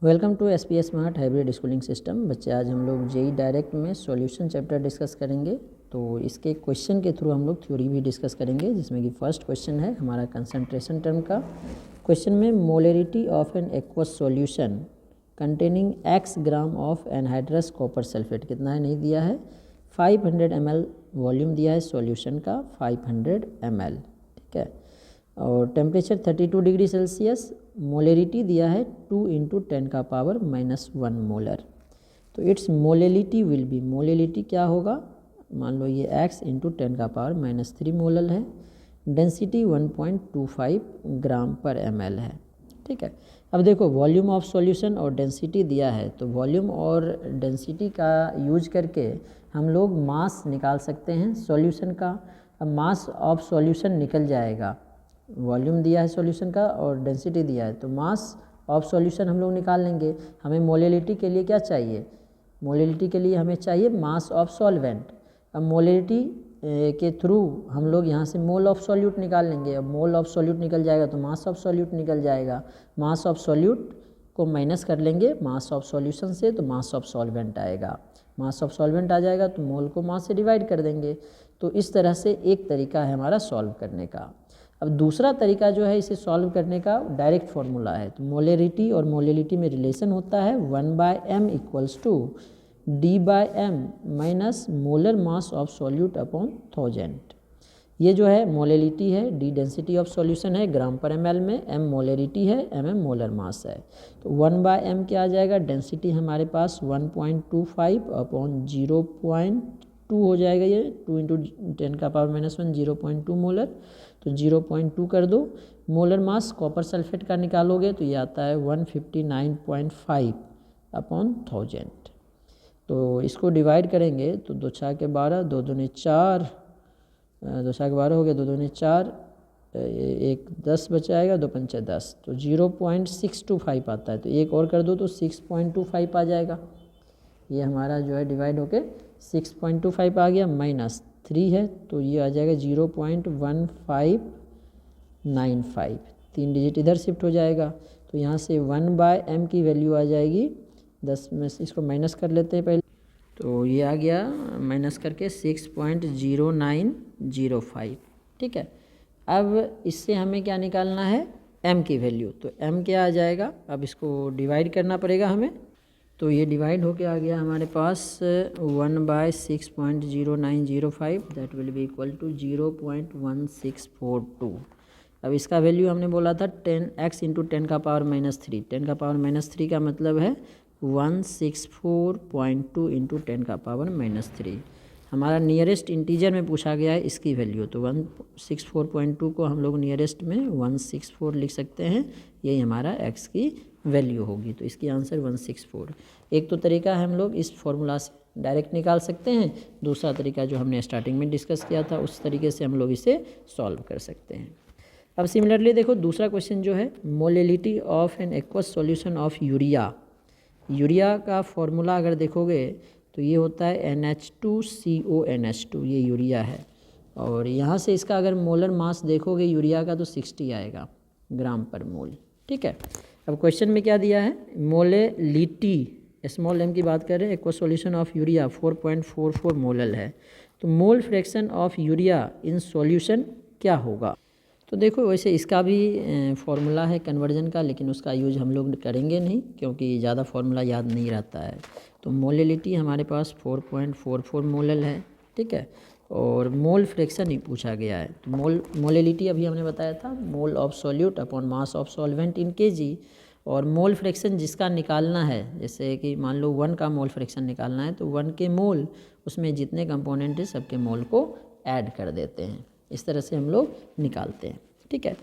Welcome to SPS smart hybrid schooling system. बच्चे, आज हम लोग जेई डायरेक्ट में सॉल्यूशन चैप्टर डिस्कस करेंगे। तो इसके क्वेश्चन के थ्रू हम लोग थ्योरी भी डिस्कस करेंगे, जिसमें कि फर्स्ट क्वेश्चन है हमारा कंसंट्रेशन टर्म का। क्वेश्चन में molarity of an aqueous solution containing x gram of anhydrous copper sulphate, कितना है नहीं दिया है। 500 ml वॉल्यूम दिया है सॉल्यूशन का, 500 ml, ठीक है। और टेम्परेचर 32 डिग्री सेल्सियस। मोलरिटी दिया है 2 × 10⁻⁻1 मोलर। तो it's molarity will be, molarity क्या होगा, मान लो ये x × 10⁻³ मोलर है। डेंसिटी 1.25 ग्राम पर ml है, ठीक है। अब देखो वॉल्यूम ऑफ सॉल्यूशन और डेंसिटी दिया है, तो वॉल्यूम और डेंसिटी का यूज करके हम लोग मास निकाल सकते हैं सॉल्यूशन का। अब मास ऑफ सॉल्यूशन निकल जाएगा, वॉल्यूम दिया है सॉल्यूशन का और डेंसिटी दिया है, तो मास ऑफ सॉल्यूशन हम लोग निकाल लेंगे। हमें मोलरिटी के लिए क्या चाहिए, मोलरिटी के लिए हमें चाहिए मास ऑफ सॉल्वेंट। अब मोलरिटी के थ्रू हम लोग यहाँ से मोल ऑफ सॉल्यूट निकाल लेंगे। अब मोल ऑफ सॉल्यूट निकल जाएगा तो मास ऑफ सॉल्यूट निकल जाएगा। मास ऑफ सॉल्यूट को माइनस कर लेंगे मास ऑफ सॉल्यूशन से, तो मास ऑफ सॉल्वेंट आएगा। मास ऑफ सॉल्वेंट आ जाएगा तो मोल को मास से डिवाइड कर देंगे। तो इस तरह से एक तरीका है हमारा सॉल्व करने का। अब दूसरा तरीका जो है इसे सॉल्व करने का डायरेक्ट फॉर्मूला है। तो मोलरिटी और मोलरिटी में रिलेशन होता है 1/m = d/m minus molar mass of solute upon 1000। ये जो है मोलरिटी है, डी डेंसिटी ऑफ सॉल्यूशन है ग्राम पर ml में, m मोलरिटी है, mm मोलर मास है। तो 1/m क्या आ जाएगा, डेंसिटी हमारे पास 1.25 अपॉन 0.2 हो जाएगा। ये 2 × 10⁻⁻1 0.2 मोलर, तो 0.2 कर दो। मोलर मास कॉपर सल्फेट का निकालोगे तो ये आता है 159.5 अपॉन 1000। तो इसको डिवाइड करेंगे तो 2 × 6 = 12, 2 दूनी 4, 2 × 6 = 12 हो गया, 2 दूनी 4, 1 10 बचाएगा, 2 × 5 = 10, तो 0.625 आता है। तो एक और कर दो तो 6.25 आ जाएगा। ये हमारा जो है डिवाइड होके 6.25 आ गया, माइनस 3 है तो ये आ जाएगा 0.1595, 3 डिजिट इधर शिफ्ट हो जाएगा। तो यहाँ से 1/m की वैल्यू आ जाएगी 10 में से इसको माइनस कर लेते हैं पहले, तो ये आ गया माइनस करके 6.0905, ठीक है। अब इससे हमें क्या निकालना है, m की वैल्यू। तो m क्या आ जाएगा, अब इसको डिवाइड करना पड़ेगा हमें। तो ये डिवाइड होके आ गया हमारे पास 1/6.0905, that will be equal to 0.1642। अब इसका वैल्यू हमने बोला था 10x × 10⁻⁻3। 10⁻⁻3 का मतलब है 164.2 × 10⁻⁻3। हमारा नियरेस्ट इंटीजर में पूछा गया है इसकी वैल्यू, तो 164.2 को हम लोग नियरेस्ट में 164 लिख सकते हैं। यही हमारा x की वैल्यू होगी, तो इसकी आंसर 164। एक तो तरीका है हम लोग इस फॉर्मूला से डायरेक्ट निकाल सकते हैं, दूसरा तरीका जो हमने स्टार्टिंग में डिस्कस किया था उस तरीके से हम लोग इसे सॉल्व कर सकते हैं। अब सिमिलरली देखो दूसरा क्वेश्चन जो है, molarity of an aqueous solution of urea. Urea का फॉर्मूला अगर देखोगे तो ये होता है NH2CONH2, ये यूरिया है। और यहाँ से इसका अगर मोलर मास देखोगे यूरिया का तो 60 आएगा ग्राम पर मोल, ठीक है। अब क्वेश्चन में क्या दिया है, मोलरिटी स्मॉल m की बात कर रहे हैं, aqueous solution of urea 4.44 molar है। तो mole fraction of urea in solution क्या होगा। तो देखो वैसे इसका भी फॉर्मूला है कन्वर्जन का, लेकिन उसका यूज हम लोग करेंगे नहीं क्योंकि ज़्यादा फार्मूला याद नहीं रहता है। तो मोलरिटी हमारे पास 4.44 मोलर है, ठीक है। और मोल फ्रैक्शन ही पूछा गया है। तो मोलरिटी अभी हमने बताया था mole of solute upon mass of solvent in kg। और मोल फ्रैक्शन जिसका निकालना है, जैसे कि मान लो 1 का मोल फ्रैक्शन निकालना है तो 1 के मोल उसमें जितने कंपोनेंट है सबके मोल को ऐड कर देते हैं। इस तरह से हम लोग निकालते हैं, ठीक है।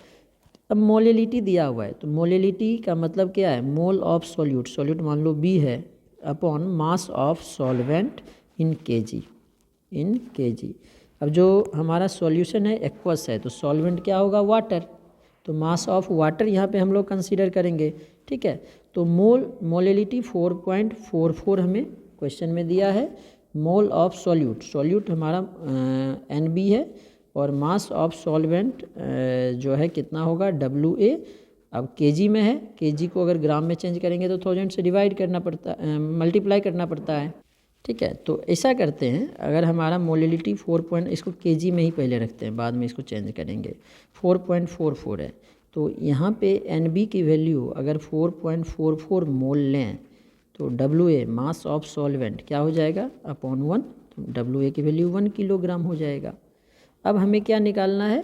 अब मोलरिटी दिया हुआ है, तो मोलरिटी का मतलब क्या है, मोल ऑफ सॉल्यूट, सॉल्यूट मान लो B है, upon mass of solvent in kg, in kg। अब जो हमारा सॉल्यूशन है एक्वस है, तो सॉल्वेंट क्या होगा, वाटर, तो मास ऑफ वाटर यहाँ पे हम लोग कंसीडर करेंगे, ठीक है। तो मोलरिटी 4.44 हमें क्वेश्चन में दिया है। मोल ऑफ सॉल्यूट, सॉल्यूट हमारा NB है, और मास ऑफ सॉल्वेंट जो है कितना होगा, WA, अब केजी में है, केजी को अगर ग्राम में चेंज करेंगे तो 1000 से डिवाइड करना पड़ता, मल्टीप्लाई करना पड़ता है। ठीक है, तो ऐसा करते हैं, अगर हमारा मोलिलिटी 4 इसको केजी में ही पहले रखते हैं, बाद में इसको चेंज करेंगे। 4.44 है, तो यहाँ पे NB की वैल्यू अगर 4.44 मोल लें तो WA मास ऑफ सॉल्वेंट क्या हो जाएगा अपॉन 1, तो WA की वैल्यू 1 किलोग्राम हो जाएगा। अब हमें क्या निकालना है,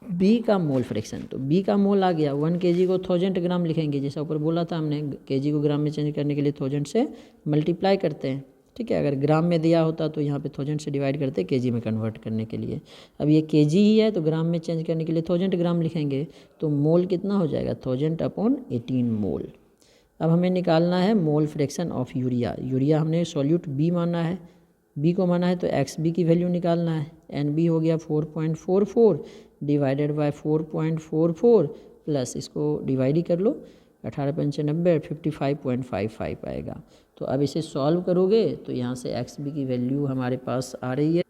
B का मोल फ्रैक्शन। तो B का मोल आ गया, 1 kg को 1000 ग्राम लिखेंगे, जैसा ऊपर बोला था हमने, kg को ग्राम में चेंज करने के लिए 1000 से मल्टीप्लाई करते हैं। ठीक है, अगर ग्राम में दिया होता तो यहाँ पे 1000 से डिवाइड करते kg में कन्वर्ट करने के लिए। अब ये kg ही है तो ग्राम में चेंज करने के लिए 1000 ग्राम लिखेंगे, तो मोल कितना हो जाएगा 1000 अपॉन 18 मोल। अब हमें निकालना है mole fraction of urea. Urea हमने सॉल्यूट B माना है, B को माना है तो XB की वैल्यू निकालना है। NB हो गया 4.44 डिवाइडेड बाय 4.44 प्लस इसको डिवाइड ही कर लो, 18×95 55.55 आएगा। तो अब इसे सॉल्व करोगे तो यहाँ से XB की वैल्यू हमारे पास आ रही है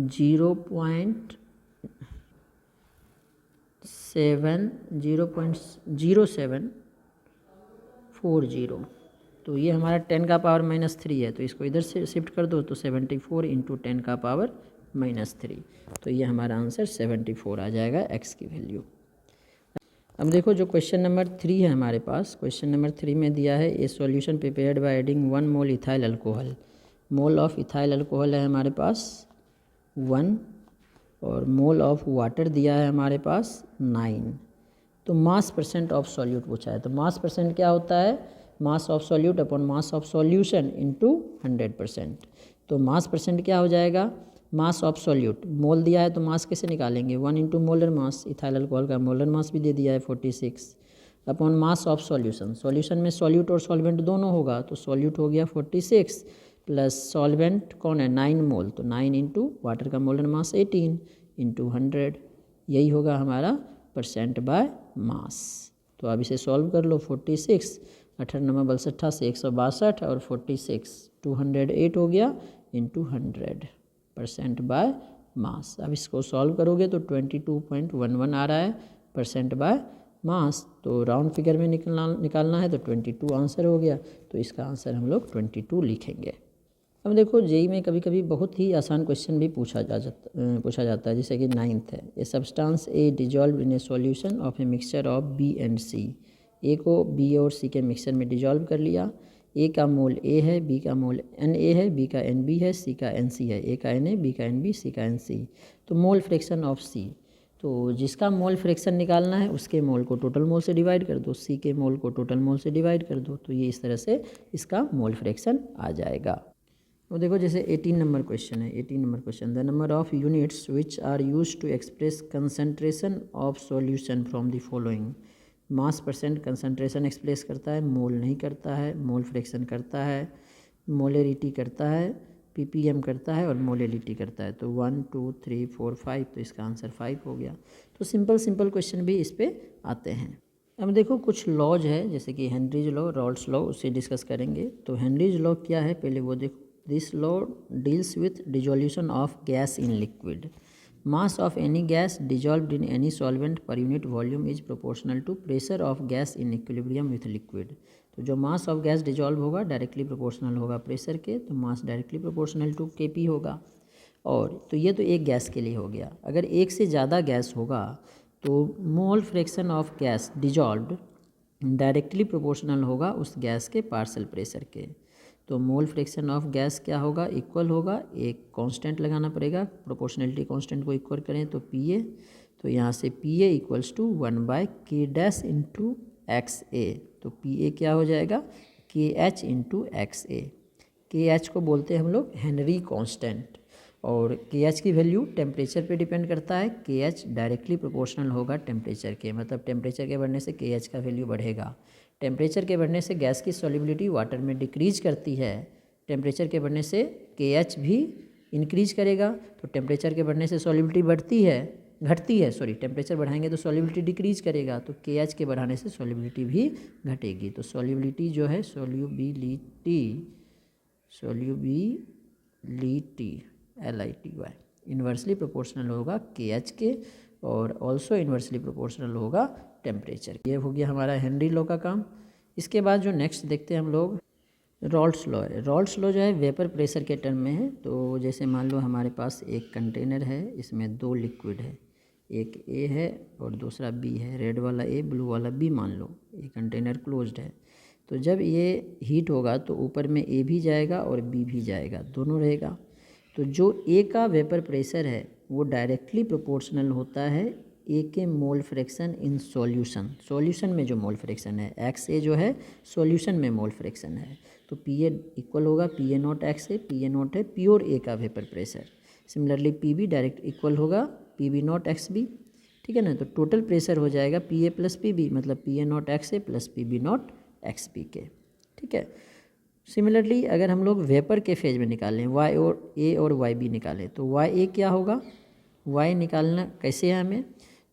0.0740। तो ये हमारा 10 का पावर -3 है, तो इसको इधर से शिफ्ट कर दो तो 74 इंटू 10 का पावर -3, तो ये हमारा आंसर 74 आ जाएगा x की वैल्यू। अब देखो जो क्वेश्चन नंबर 3 है हमारे पास, क्वेश्चन नंबर 3 में दिया है ए solution prepared by adding 1 mole ethyl alcohol. Mole of ethyl alcohol है हमारे पास 1 और मोल ऑफ वाटर दिया है हमारे पास 9। तो मास परसेंट ऑफ सॉल्यूट पूछा है, तो मास परसेंट क्या होता है, mass of solute upon mass of solution into 100%। तो मास परसेंट क्या हो जाएगा, मास ऑफ सॉल्यूट, मोल दिया है तो मास कैसे निकालेंगे, 1 into molar mass, ethyl alcohol का मोलर मास भी दे दिया है 46, upon mass of solution. Solution में सॉल्यूट और सॉल्वेंट दोनों होगा, तो सॉल्यूट हो गया 46 प्लस सॉल्वेंट कौन है 9 मोल, तो 9 इंटू वाटर का मोलर मास 18 इंटू 100, यही होगा हमारा परसेंट बाय मास। तो अब इसे सॉल्व कर लो, 46 18 62 से 162 और 46 208 हो गया इंटू 100% बाय मास। अब इसको सॉल्व करोगे तो 22.11 आ रहा है परसेंट बाय मास, तो राउंड फिगर में निकालना है तो 22 आंसर हो गया, तो इसका आंसर हम लोग 22 लिखेंगे। अब देखो जेई में कभी कभी बहुत ही आसान क्वेश्चन भी पूछा जाता है, जैसे कि 9th है, a substance A dissolve in a solution of a mixture of B and C. A को बी और सी के मिक्सचर में डिजॉल्व कर लिया, ए का मोल ए है, बी का मोल एन ए है, बी का एन बी है, सी का एन सी है, ए का एन ए, बी का एन बी, सी का एन सी। तो मोल फ्रैक्शन ऑफ सी, तो जिसका मोल फ्रैक्शन निकालना है उसके मोल को टोटल मोल से डिवाइड कर दो, सी के मोल को टोटल मोल से डिवाइड कर दो, तो ये इस तरह से इसका मोल फ्रैक्शन आ जाएगा। तो देखो जैसे 18 नंबर क्वेश्चन है, 18 number question, the number of units which are used to express concentration of solution from the following. Mass percent concentration express करता है, मोल नहीं करता है, मोल फ्रैक्शन करता है, मोलेरिटी करता है, ppm करता है और मोलेरिटी करता है। तो 1 2 3 4 5, तो इसका आंसर 5 हो गया। तो सिंपल क्वेश्चन भी इस पे आते हैं। अब देखो कुछ लॉज है, जैसे कि हेनरीज लॉ, रॉल्स लॉ, उससे डिस्कस करेंगे। तो हेनरीज लॉ क्या है पहले वो देखो। This law deals with dissolution of gas in liquid. Mass of any gas dissolved in any solvent per unit volume is proportional to pressure of gas in equilibrium with liquid. तो जो mass of gas dissolve होगा directly proportional होगा pressure के, तो mass directly proportional to Kp होगा। और तो ये तो एक गैस के लिए हो गया। अगर एक से ज़्यादा गैस होगा तो mole fraction of gas dissolved directly proportional होगा उस गैस के पार्शियल प्रेशर के। तो मोल फ्रैक्शन ऑफ गैस क्या होगा, इक्वल होगा, एक कांस्टेंट लगाना पड़ेगा, प्रोपोर्शनलिटी कांस्टेंट को इक्वल करें तो PA, तो यहाँ से PA equals to 1/K dash into XA। तो PA क्या हो जाएगा KH इंटू XA। KH को बोलते हैं हम लोग हेनरी कांस्टेंट, और KH की वैल्यू टेम्परेचर पे डिपेंड करता है। KH डायरेक्टली प्रोपोर्शनल होगा टेम्परेचर के, मतलब टेम्परेचर के बढ़ने से KH का वैल्यू बढ़ेगा। टेम्परेचर के बढ़ने से गैस की सॉल्युबिलिटी वाटर में डिक्रीज करती है, टेम्परेचर के बढ़ने से KH भी इंक्रीज करेगा। तो टेम्परेचर के बढ़ने से सॉल्युबिलिटी घटती है, टेम्परेचर बढ़ाएंगे तो सॉल्युबिलिटी डिक्रीज करेगा, तो KH के बढ़ाने से सॉल्युबिलिटी भी घटेगी। तो सॉल्युबिलिटी जो है सॉल्युबिलिटी LITY इन्वर्सली प्रोपोर्शनल होगा KH के, और ऑल्सो इन्वर्सली प्रोपोर्शनल होगा टेम्परेचर। ये हो गया हमारा हेनरी लॉ का काम। इसके बाद जो नेक्स्ट देखते हैं हम लोग रॉल्ट्स लॉ है। रॉल्ट्स लॉ जो है वेपर प्रेशर के टर्म में है। तो जैसे मान लो हमारे पास एक कंटेनर है, इसमें 2 लिक्विड है, एक ए है और दूसरा बी है। रेड वाला ए, ब्लू वाला बी मान लो, ये कंटेनर क्लोज्ड है। तो जब ये हीट होगा तो ऊपर में ए भी जाएगा और बी भी जाएगा, दोनों रहेगा। तो जो ए का वेपर प्रेशर है वो डायरेक्टली प्रोपोर्शनल होता है ए के mole fraction in solution. Solution में जो मोल फ्रैक्शन है, एक्स ए जो है सॉल्यूशन में मोल फ्रैक्शन है, तो पी ए इक्वल होगा P A not X A. P A naught है प्योर ए का vapour pressure. Similarly P B direct equal होगा P B not X B, ठीक है ना। तो टोटल प्रेशर हो जाएगा P A plus P B, मतलब P A not X A plus P B not X B के, ठीक है। सिमिलरली अगर हम लोग वेपर के फेज में निकालें, वाई और ए और वाई बी निकालें, तो वाई ए क्या होगा, वाई निकालना कैसे है हमें,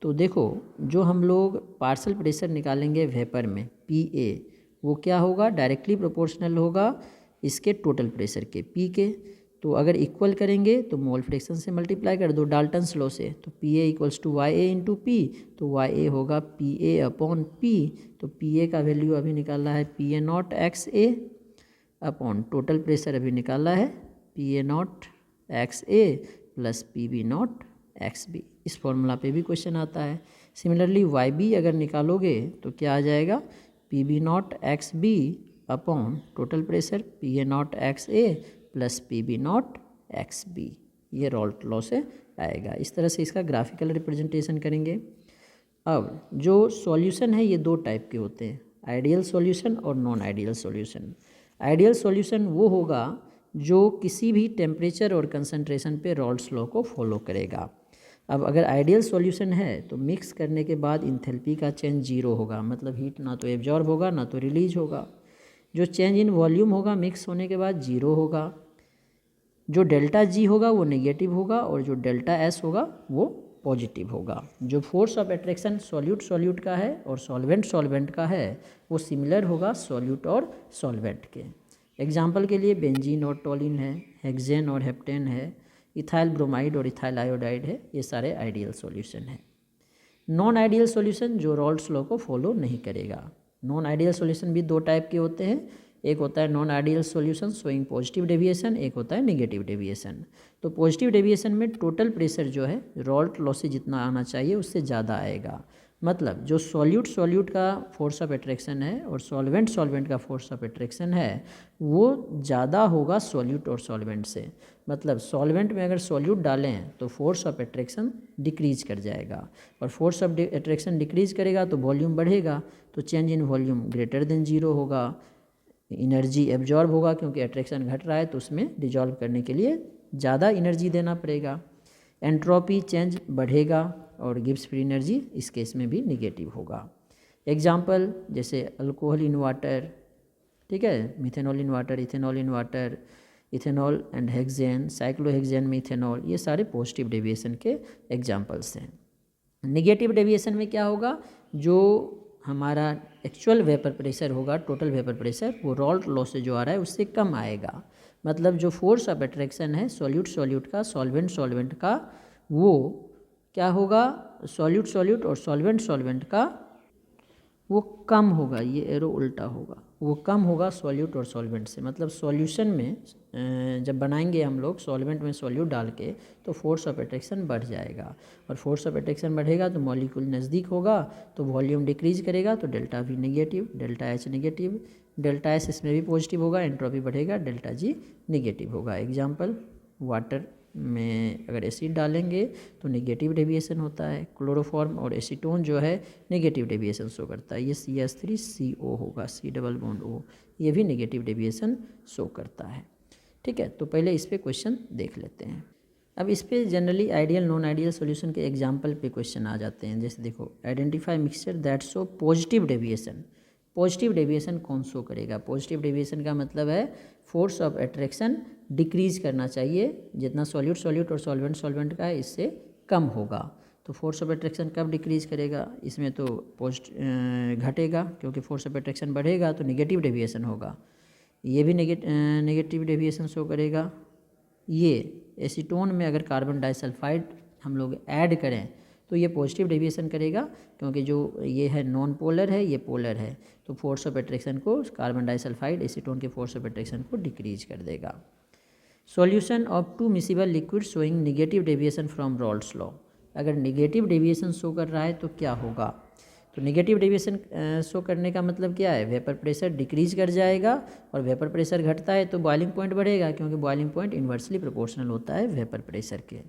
तो देखो जो हम लोग पार्शियल प्रेशर निकालेंगे वेपर में पी ए, वो क्या होगा, डायरेक्टली प्रोपोर्शनल होगा इसके टोटल प्रेशर के पी के। तो अगर इक्वल करेंगे तो मोल फ्रैक्शन से मल्टीप्लाई कर दो डाल्टन्स लॉ से, तो P A equals to Y A into P, तो वाई ए होगा पी ए अपॉन पी। तो पी ए का वैल्यू अभी निकाला है P A not X A upon total pressure अभी निकाला है P A not X A plus P B not X B. इस फॉर्मूला पे भी क्वेश्चन आता है। सिमिलरली वाई बी अगर निकालोगे तो क्या आ जाएगा, P B not X B upon total pressure P A not X A plus P B not X B. ये रॉल्ट लॉ से आएगा। इस तरह से इसका ग्राफिकल रिप्रेजेंटेशन करेंगे। अब जो सॉल्यूशन है ये 2 टाइप के होते हैं, आइडियल सॉल्यूशन और non ideal solution. Ideal solution वो होगा जो किसी भी टेम्परेचर और कंसंट्रेशन पे रॉल्ट्स लॉ को फॉलो करेगा। अब अगर आइडियल सॉल्यूशन है तो मिक्स करने के बाद इंथैल्पी का चेंज 0 होगा, मतलब हीट ना तो एब्जॉर्ब होगा ना तो रिलीज होगा। जो चेंज इन वॉल्यूम होगा मिक्स होने के बाद 0 होगा। जो डेल्टा जी होगा वो नेगेटिव होगा और जो डेल्टा एस होगा वो पॉजिटिव होगा। जो फोर्स ऑफ अट्रैक्शन सॉल्यूट का है और सॉल्वेंट का है वो सिमिलर होगा सॉल्यूट और सॉल्वेंट के। एग्जाम्पल के लिए बेंजीन और टोलिन है, हेक्सेन और हेप्टेन है, इथाइल ब्रोमाइड और इथाइल आयोडाइड है। ये सारे आइडियल सॉल्यूशन है। नॉन आइडियल सॉल्यूशन जो रॉल्ट्स लॉ को फॉलो नहीं करेगा। नॉन आइडियल सॉल्यूशन भी 2 टाइप के होते हैं, एक होता है non ideal solution showing positive deviation, एक होता है नेगेटिव डेविएशन। तो पॉजिटिव डेविएशन में टोटल प्रेशर जो है रॉल्ट लॉ से जितना आना चाहिए उससे ज़्यादा आएगा। मतलब जो सॉल्यूट का फोर्स ऑफ अट्रैक्शन है और सॉल्वेंट का फोर्स ऑफ अट्रैक्शन है वो ज़्यादा होगा सॉल्यूट और सॉल्वेंट से। मतलब सॉल्वेंट में अगर सॉल्यूट डालें तो फोर्स ऑफ अट्रैक्शन डिक्रीज कर जाएगा और फोर्स ऑफ अट्रैक्शन डिक्रीज करेगा तो वॉल्यूम बढ़ेगा, तो change in volume greater than 0 होगा। एनर्जी एब्जॉर्ब होगा क्योंकि अट्रैक्शन घट रहा है तो उसमें डिजॉल्व करने के लिए ज़्यादा एनर्जी देना पड़ेगा। एंट्रोपी चेंज बढ़ेगा और गिब्स फ्री एनर्जी इस केस में भी निगेटिव होगा। एग्जाम्पल जैसे अल्कोहल इन वाटर, ठीक है, methanol in water, ethanol in water, ethanol and hexane, cyclohexane में इथेनॉल, ये सारे पॉजिटिव डेविएशन के एग्जाम्पल्स हैं। निगेटिव डेविएशन में क्या होगा, जो हमारा एक्चुअल वेपर प्रेशर होगा, टोटल वेपर प्रेशर, वो रॉल्ट लॉ से जो आ रहा है उससे कम आएगा। मतलब जो फोर्स ऑफ अट्रैक्शन है सॉल्यूट का, सॉल्वेंट का, वो क्या होगा, सॉल्यूट और सॉल्वेंट का वो कम होगा। ये एरो उल्टा होगा, वो कम होगा सॉल्यूट और सॉल्वेंट से। मतलब सॉल्यूशन में जब बनाएंगे हम लोग सॉल्वेंट में सॉल्यूट डाल के तो फोर्स ऑफ अट्रैक्शन बढ़ जाएगा और फोर्स ऑफ अट्रैक्शन बढ़ेगा तो मॉलिक्यूल नज़दीक होगा तो वॉल्यूम डिक्रीज करेगा तो delta we negative, delta H negative, delta S इसमें भी पॉजिटिव होगा, एंट्रोपी बढ़ेगा, डेल्टा जी नेगेटिव होगा। एग्जाम्पल वाटर में अगर एसिड डालेंगे तो नेगेटिव डेविएशन होता है। क्लोरोफॉर्म और एसीटोन जो है नेगेटिव डेविएशन शो करता है। ये CH3CO होगा, C डबल बॉन्ड O, ये भी नेगेटिव डेविएशन शो करता है। ठीक है, तो पहले इस पे क्वेश्चन देख लेते हैं। अब इस पे generally ideal non ideal solution के एग्जांपल पे क्वेश्चन आ जाते हैं। जैसे देखो, identify mixture that show positive deviation. Positive deviation कौन शो करेगा? पॉजिटिव डेविएशन का मतलब है फोर्स ऑफ अट्रैक्शन डिक्रीज करना चाहिए, जितना सॉल्यूट और सॉल्वेंट का है इससे कम होगा। तो फोर्स ऑफ अट्रैक्शन कब डिक्रीज करेगा? इसमें तो घटेगा, क्योंकि फोर्स ऑफ अट्रैक्शन बढ़ेगा तो नेगेटिव डेविएशन होगा। ये भी नेगेटिव डेविएशन शो करेगा। ये एसीटोन में अगर कार्बन डाइसल्फाइड हम लोग ऐड करें तो ये पॉजिटिव डेविएशन करेगा, क्योंकि जो ये है नॉन पोलर है, ये पोलर है, तो फोर्स ऑफ अट्रैक्शन को, कार्बन डाइसल्फाइड एसीटोन के फोर्स ऑफ अट्रैक्शन को डिक्रीज कर देगा। Solution of two miscible liquid showing negative deviation from Rawls law. अगर निगेटिव डेविएशन शो कर रहा है तो क्या होगा? तो नेगेटिव डेविएशन शो करने का मतलब क्या है? वेपर प्रेशर डिक्रीज कर जाएगा, और वेपर प्रेशर घटता है तो बॉइलिंग पॉइंट बढ़ेगा, क्योंकि बॉइलिंग पॉइंट इन्वर्सली प्रोपोर्शनल होता है वेपर प्रेशर के।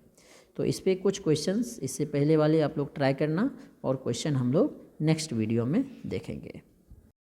तो इस पर कुछ क्वेश्चंस इससे पहले वाले आप लोग ट्राई करना, और क्वेश्चन हम लोग नेक्स्ट वीडियो में देखेंगे।